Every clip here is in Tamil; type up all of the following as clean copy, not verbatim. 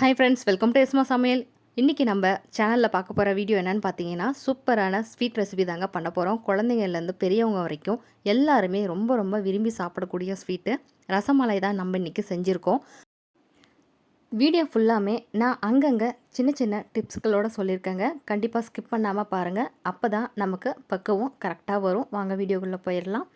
ஹாய் ஃப்ரெண்ட்ஸ், வெல்கம் டு எஸ்மா சமையல். இன்றைக்கி நம்ம சேனலில் பார்க்க போகிற வீடியோ என்னென்னு பார்த்தீங்கன்னா, சூப்பரான ஸ்வீட் ரெசிபி தாங்க பண்ண போகிறோம். குழந்தைங்கள்லேருந்து பெரியவங்க வரைக்கும் எல்லாருமே ரொம்ப ரொம்ப விரும்பி சாப்பிடக்கூடிய ஸ்வீட்டு ரசமலை தான் நம்ம இன்றைக்கி செஞ்சுருக்கோம். வீடியோ ஃபுல்லாமே நான் அங்கங்கே சின்ன சின்ன டிப்ஸ்களோடு சொல்லியிருக்கேங்க. கண்டிப்பாக ஸ்கிப் பண்ணாமல் பாருங்கள். அப்போ தான் நமக்கு பக்குவம் கரெக்டாக வரும். வாங்க வீடியோக்குள்ளே போயிடலாம்.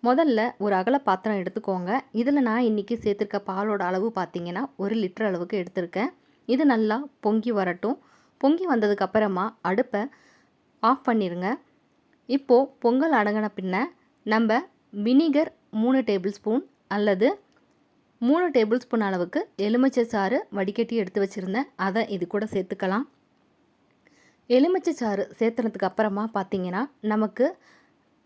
முதல்ல ஒரு அகல பாத்திரம் எடுத்துக்கோங்க. இதில் நான் இன்றைக்கி சேர்த்துருக்க பாலோட அளவு பார்த்திங்கன்னா 1 லிட்டர் அளவுக்கு எடுத்திருக்கேன். இது நல்லா பொங்கி வரட்டும். பொங்கி வந்ததுக்கப்புறமா அடுப்பை ஆஃப் பண்ணிடுங்க. இப்போது பொங்கல் அடங்கின பின்ன நம்ம வினிகர் 3 டேபிள் ஸ்பூன் அல்லது 3 டேபிள் ஸ்பூன் அளவுக்கு எலுமிச்சை சாறு வடிகட்டி எடுத்து வச்சுருந்தேன். அதை இது கூட சேர்த்துக்கலாம். எலுமிச்சை சாறு சேர்த்துனதுக்கு அப்புறமா பார்த்திங்கன்னா நமக்கு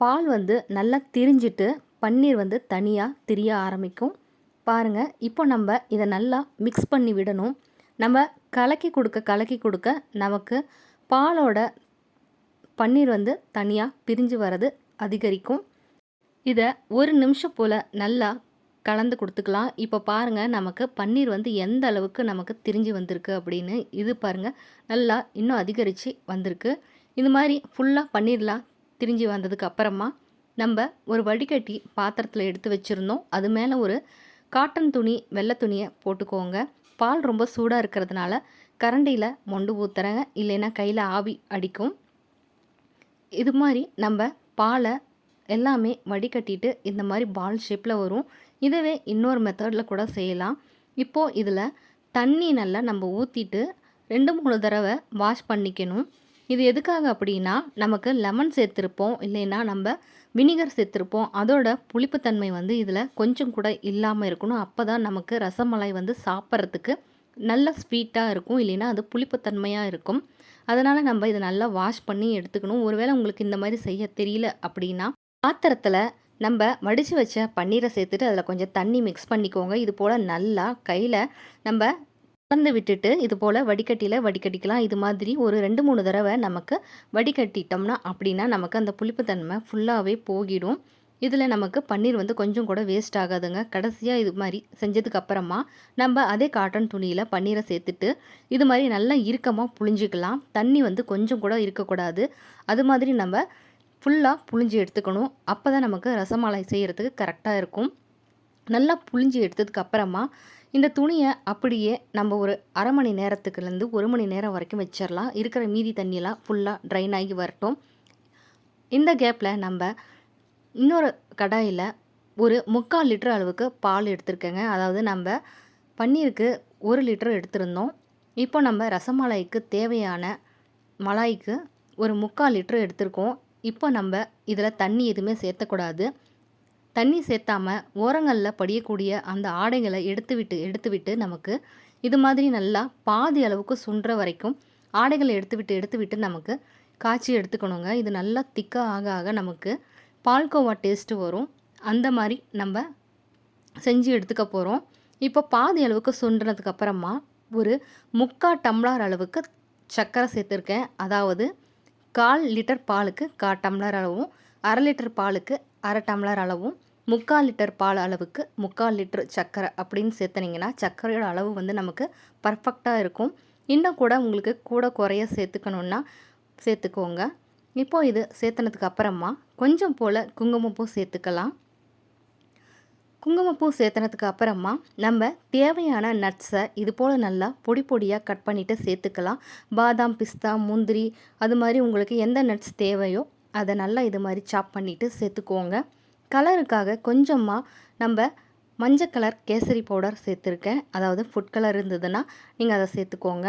பால் நல்லா திரிஞ்சிட்டு பன்னீர் தனியாக திரிய ஆரம்பிக்கும். பாருங்கள், இப்போ நம்ம இதை நல்லா மிக்ஸ் பண்ணி விடணும். நம்ம கலக்கி கொடுக்க நமக்கு பாலோட பன்னீர் தனியாக பிரிஞ்சு வர்றது அதிகரிக்கும். இதை 1 நிமிஷம் போல் நல்லா கலந்து கொடுத்துக்கலாம். இப்போ பாருங்கள், நமக்கு பன்னீர் எந்த அளவுக்கு நமக்கு திரிஞ்சு வந்திருக்கு அப்படின்னு. இது பாருங்கள், நல்லா இன்னும் அதிகரித்து வந்திருக்கு. இது மாதிரி ஃபுல்லாக பன்னீர்லாம் திரிஞ்சு வந்ததுக்கு அப்புறமா நம்ம ஒரு வடிகட்டி பாத்திரத்தில் எடுத்து வச்சுருந்தோம். அது மேலே ஒரு காட்டன் துணி, வெள்ளை துணியை போட்டுக்கோங்க. பால் ரொம்ப சூடாக இருக்கிறதுனால கரண்டியில் மொண்டு ஊற்றுறேங்க, இல்லைன்னா கையில் ஆவி அடிக்கும். இது மாதிரி நம்ம பாலை எல்லாமே வடிகட்டிட்டு இந்த மாதிரி பால் ஷேப்பில் வரும். இதுவே இன்னொரு மெத்தடில் கூட செய்யலாம். இப்போது இதில் தண்ணி நல்லா நம்ம ஊற்றிட்டு 2-3 தடவை வாஷ் பண்ணிக்கணும். இது எதுக்காக அப்படின்னா, நமக்கு லெமன் சேர்த்துருப்போம், இல்லைன்னா நம்ம வினிகர் சேர்த்துருப்போம். அதோட புளிப்புத்தன்மை இதில் கொஞ்சம் கூட இல்லாமல் இருக்கணும். அப்போ தான் நமக்கு ரசமலாய் சாப்பிட்றதுக்கு நல்ல ஸ்வீட்டாக இருக்கும், இல்லைன்னா அது புளிப்புத்தன்மையாக இருக்கும். அதனால் நம்ம இதை நல்லா வாஷ் பண்ணி எடுத்துக்கணும். ஒருவேளை உங்களுக்கு இந்த மாதிரி செய்ய தெரியல அப்படின்னா, பாத்திரத்தில் நம்ம வடித்து வச்ச பன்னீரை சேர்த்துட்டு அதில் கொஞ்சம் தண்ணி மிக்ஸ் பண்ணிக்கோங்க. இது போல் நல்லா கையில் நம்ம கலந்து விட்டுட்டு இது போல் வடிகட்டியில் வடிகட்டிக்கலாம். இது மாதிரி ஒரு 2-3 தடவை நமக்கு வடிகட்டிட்டோம்னா அப்படின்னா நமக்கு அந்த புளிப்புத்தன்மை ஃபுல்லாகவே போகிடும். இதில் நமக்கு பன்னீர் கொஞ்சம் கூட வேஸ்ட் ஆகாதுங்க. கடைசியாக இது மாதிரி செஞ்சதுக்கப்புறமா நம்ம அதே காட்டன் துணியில் பன்னீரை சேர்த்துட்டு இது மாதிரி நல்லா இறுக்கமாக புழிஞ்சிக்கலாம். தண்ணி கொஞ்சம் கூட இருக்கக்கூடாது. அது மாதிரி நம்ம ஃபுல்லாக புழிஞ்சி எடுத்துக்கணும். அப்போ தான் நமக்கு ரசமலாய் செய்கிறதுக்கு கரெக்டாக இருக்கும். நல்லா புழிஞ்சி எடுத்ததுக்கப்புறமா இந்த துணியை அப்படியே நம்ம ஒரு அரை மணி நேரத்துக்குலேருந்து 1 மணி நேரம் வரைக்கும் வச்சிடலாம். இருக்கிற மீதி தண்ணியெல்லாம் ஃபுல்லாக ட்ரைன் ஆகி வரட்டும். இந்த கேப்பில் நம்ம இன்னொரு கடாயில் ஒரு 3/4 லிட்டர் அளவுக்கு பால் எடுத்துருக்கேங்க. அதாவது நம்ம பன்னீருக்கு 1 லிட்டர் எடுத்திருந்தோம். இப்போ நம்ம ரசமலாய்க்கு தேவையான மலாய்க்கு ஒரு 3/4 லிட்டர் எடுத்திருக்கோம். இப்போ நம்ம இதில் தண்ணி எதுவுமே சேர்த்தக்கூடாது. தண்ணி சேர்த்தாமல் ஓரங்களில் படியக்கூடிய அந்த ஆடைகளை எடுத்து விட்டு நமக்கு இது மாதிரி நல்லா பாதி அளவுக்கு சுண்டுற வரைக்கும் ஆடைகளை எடுத்து விட்டு நமக்கு காய்ச்சி எடுத்துக்கணுங்க. இது நல்லா திக்காக ஆக ஆக நமக்கு பால்கோவா டேஸ்ட்டு வரும். அந்த மாதிரி நம்ம செஞ்சு எடுத்துக்க போகிறோம். இப்போ பாதி அளவுக்கு சுண்டுறதுக்கப்புறமா ஒரு 3/4 டம்ளர் அளவுக்கு சர்க்கரை சேர்த்துருக்கேன். அதாவது 1/4 லிட்டர் பாலுக்கு 1/4 டம்ளர் அளவும், 1/2 லிட்டர் பாலுக்கு 1/2 டம்ளர் அளவும், 3/4 லிட்டர் பால் அளவுக்கு 3/4 லிட்டர் சர்க்கரை அப்படின்னு சேர்த்துனீங்கன்னா சர்க்கரையோட அளவு நமக்கு பர்ஃபெக்டாக இருக்கும். இன்னும் கூட உங்களுக்கு கூட குறைய சேர்த்துக்கணுன்னா சேர்த்துக்கோங்க. இப்போது இது சேர்த்துனதுக்கு அப்புறமா கொஞ்சம் போல் குங்குமப்பூ சேர்த்துக்கலாம். குங்குமப்பூ சேர்த்துனதுக்கு அப்புறமா நம்ம தேவையான நட்ஸை இது போல் நல்லா பொடி பொடியாக கட் பண்ணிவிட்டு சேர்த்துக்கலாம். பாதாம், பிஸ்தா, முந்திரி, அது மாதிரி உங்களுக்கு எந்த நட்ஸ் தேவையோ அதை நல்லா இது மாதிரி சாப் பண்ணிவிட்டு சேர்த்துக்கோங்க. கலருக்காக கொஞ்சமாக நம்ம மஞ்சள் கலர் கேசரி பவுடர் சேர்த்துருக்கேன். அதாவது ஃபுட் கலர் இருந்ததுன்னா நீங்கள் அதை சேர்த்துக்கோங்க.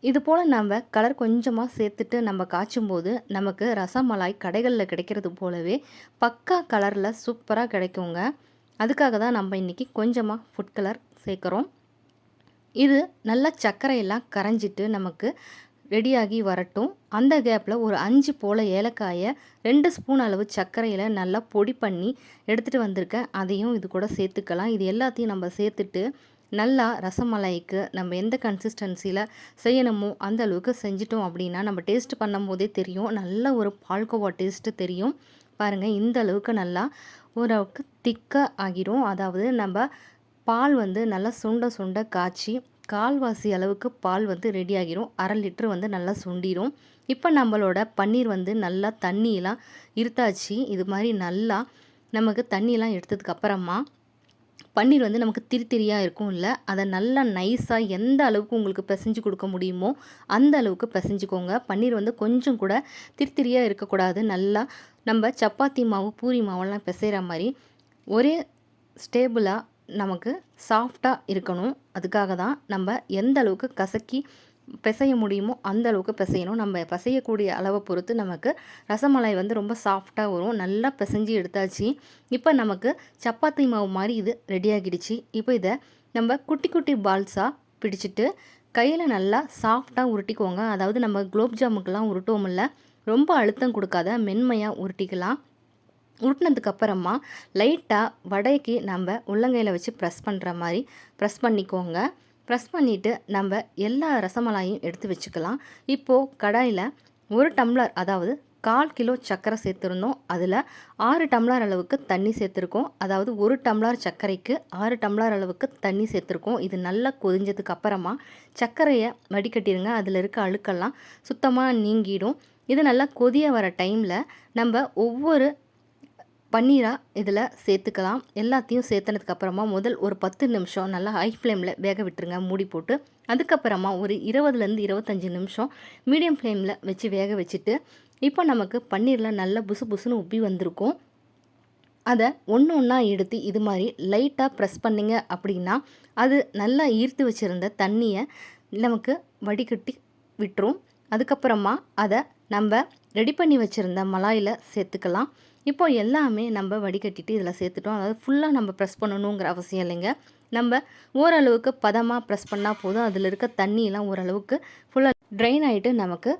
இது போல் நம்ம கலர் கொஞ்சமாக சேர்த்துட்டு நம்ம காய்ச்சும்போது நமக்கு ரசமலாய் கடைகளில் கிடைக்கிறது போலவே பக்கா கலரில் சூப்பராக கிடைக்குங்க. அதுக்காக தான் நம்ம இன்றைக்கி கொஞ்சமாக ஃபுட் கலர் சேர்க்குறோம். இது நல்லா சர்க்கரையெல்லாம் கரைஞ்சிட்டு நமக்கு ரெடியாகி வரட்டும். அந்த கேப்பில் ஒரு 5 போல் ஏலக்காயை 2 ஸ்பூன் அளவு சர்க்கரையில் நல்லா பொடி பண்ணி எடுத்துகிட்டு வந்திருக்கேன். அதையும் இது கூட சேர்த்துக்கலாம். இது எல்லாத்தையும் நம்ம சேர்த்துட்டு நல்லா ரசமலாய்க்கு நம்ம எந்த கன்சிஸ்டன்சியில் செய்யணுமோ அந்த அளவுக்கு செஞ்சிட்டோம் அப்படின்னா நம்ம டேஸ்ட் பண்ணும் போதே தெரியும், நல்ல ஒரு பால்கோவா டேஸ்ட்டு தெரியும். பாருங்கள், இந்த அளவுக்கு நல்லா ஓரளவுக்கு திக்காக ஆகிரும். அதாவது நம்ம பால் நல்லா சுண்ட சுண்ட காய்ச்சி கால்வாசி அளவுக்கு பால் வந்து ரெடி ஆகிரும். 1/2 லிட்டர் வந்து நல்லா சுண்டிரும். இப்போ நம்மளோட பன்னீர் வந்து நல்லா தண்ணியெல்லாம் இருத்தாச்சு. இது மாதிரி நல்லா நமக்கு தண்ணியெல்லாம் எடுத்ததுக்கு அப்புறமா பன்னீர் வந்து நமக்கு திரியாக இருக்கும்ல, அதை நல்லா நைஸாக எந்த அளவுக்கு உங்களுக்கு பிசைஞ்சு கொடுக்க முடியுமோ அந்த அளவுக்கு பிசைஞ்சுக்கோங்க. பன்னீர் வந்து கொஞ்சம் கூட திரியாக இருக்கக்கூடாது. நல்லா நம்ம சப்பாத்தி மாவு பூரி மாவெல்லாம் பிசைகிற மாதிரி ஒரே ஸ்டேபிளாக நமக்கு சாஃப்டாக இருக்கணும். அதுக்காக தான் நம்ம எந்த அளவுக்கு கசக்கி பிசைய முடியுமோ அந்த அளவுக்கு பிசையணும். நம்ம பிசையக்கூடிய அளவை பொறுத்து நமக்கு ரசமலாய் வந்து ரொம்ப சாஃப்டாக வரும். நல்லா பிசைஞ்சு எடுத்தாச்சு. இப்போ நமக்கு சப்பாத்தி மாவு மாதிரி இது ரெடி ஆகிடுச்சு. இப்போ இதை நம்ம குட்டி குட்டி பால்ஸாக பிடிச்சிட்டு கையில் நல்லா சாஃப்டாக உருட்டிக்குவோங்க. அதாவது நம்ம குலோப் ஜாமுக்கெல்லாம் உருட்டுவோம்ல, ரொம்ப அழுத்தம் கொடுக்காத மென்மையாக உருட்டிக்கலாம். உருட்டினதுக்கப்புறமா லைட்டாக வடைக்கு நம்ம உள்ளங்கையில் வச்சு ப்ரெஸ் பண்ணுற மாதிரி ப்ரெஸ் பண்ணிக்கோங்க. ப்ரெஸ் பண்ணிவிட்டு நம்ம எல்லா ரசமலாயும் எடுத்து வச்சுக்கலாம். இப்போது கடாயில் 1 டம்ளர் அதாவது 1/4 கிலோ சர்க்கரை சேர்த்துருந்தோம். அதில் 6 டம்ளர் அளவுக்கு தண்ணி சேர்த்துருக்கோம். அதாவது 1 டம்ளர் சர்க்கரைக்கு 6 டம்ளர் அளவுக்கு தண்ணி சேர்த்துருக்கோம். இது நல்லா கொதிஞ்சதுக்கு அப்புறமா சர்க்கரையை வடிகட்டிடுங்க. அதில் இருக்க அழுக்கெல்லாம் சுத்தமாக நீங்கிடும். இது நல்லா கொதிய வர டைமில் நம்ம ஒவ்வொரு பன்னீராக இதில் சேர்த்துக்கலாம். எல்லாத்தையும் சேர்த்துனதுக்கப்புறமா முதல் ஒரு 10 நிமிஷம் நல்லா ஹை ஃப்ளேமில் வேக விட்டுருங்க மூடி போட்டு. அதுக்கப்புறமா ஒரு 20லேருந்து 25 நிமிஷம் மீடியம் ஃப்ளேமில் வச்சு வேக வச்சுட்டு, இப்போ நமக்கு பன்னீரில் நல்லா புசு புசுன்னு உப்பி வந்திருக்கும். அதை ஒன்று ஒன்றா எடுத்து இது மாதிரி லைட்டாக ப்ரெஸ் பண்ணிங்க அப்படின்னா அது நல்லா ஈர்த்து வச்சுருந்த தண்ணியை நமக்கு வடிகட்டி விட்டுரும். அதுக்கப்புறமா அதை நம்ம ரெடி பண்ணி வச்சுருந்த மலாயில் சேர்த்துக்கலாம். இப்போ எல்லாமே நம்ம வடிகட்டிட்டு இதில் சேர்த்துட்டோம். அதாவது ஃபுல்லாக நம்ம ப்ரெஸ் பண்ணணுங்கிற அவசியம் இல்லைங்க. நம்ம ஓரளவுக்கு பதமாக ப்ரெஸ் பண்ணால் போதும். அதில் இருக்க தண்ணியெல்லாம் ஓரளவுக்கு ஃபுல்லாக ட்ரைன் ஆகிட்டு நமக்கு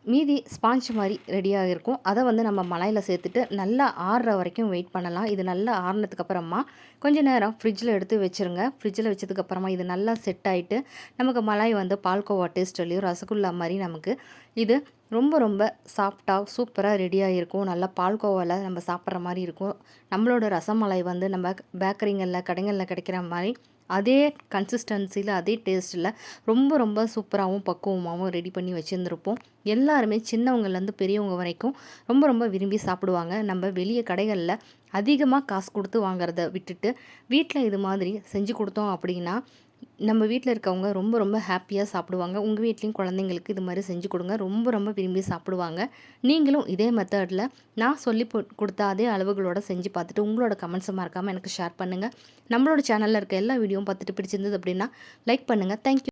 மீதி ஸ்பாஞ்ச் மாதிரி ரெடியாக இருக்கும். அதை வந்து நம்ம மலாயில் சேர்த்துட்டு நல்லா ஆறுற வரைக்கும் வெயிட் பண்ணலாம். இது நல்லா ஆறுனதுக்கப்புறமா கொஞ்சம் நேரம் ஃப்ரிட்ஜில் எடுத்து வச்சுருங்க. ஃப்ரிட்ஜில் வச்சதுக்கப்புறமா இது நல்லா செட் ஆகிட்டு நமக்கு மலாய் வந்து பால்கோவா டேஸ்ட்லேயும் ரசகுல்லா மாதிரி நமக்கு இது ரொம்ப ரொம்ப சாஃப்டாக சூப்பராக ரெடியாக இருக்கும். நல்லா பால்கோவாவில் நம்ம சாப்பிட்ற மாதிரி இருக்கும். நம்மளோட ரசமலாய் வந்து நம்ம பேக்கரிங்களில் கடைகளில் கிடைக்கிற மாதிரி அதே கன்சிஸ்டன்சியில் அதே டேஸ்ட்டில் ரொம்ப ரொம்ப சூப்பராகவும் பக்குவமாகவும் ரெடி பண்ணி வச்சுருந்துருப்போம். எல்லாருமே சின்னவங்கலேருந்து பெரியவங்க வரைக்கும் ரொம்ப ரொம்ப விரும்பி சாப்பிடுவாங்க. நம்ம வெளியே கடைகளில் அதிகமாக காசு கொடுத்து வாங்குறத விட்டுட்டு வீட்டில் இது மாதிரி செஞ்சு கொடுத்தோம் அப்படின்னா நம்ம வீட்டில் இருக்கவங்க ரொம்ப ரொம்ப ஹாப்பியாக சாப்பிடுவாங்க. உங்கள் வீட்லேயும் குழந்தைங்களுக்கு இது மாதிரி செஞ்சு கொடுங்க. ரொம்ப ரொம்ப விரும்பி சாப்பிடுவாங்க. நீங்களும் இதே மெத்தடில் நான் சொல்லி கொடுத்த அதே அளவுகளோடு செஞ்சு பார்த்துட்டு உங்களோட கமெண்ட்ஸை மறக்காமல் எனக்கு ஷேர் பண்ணுங்கள். நம்மளோட சேனலில் இருக்க எல்லா வீடியோவும் பார்த்துட்டு பிடிச்சிருந்தது அப்படின்னா லைக் பண்ணுங்கள். தேங்க்யூ.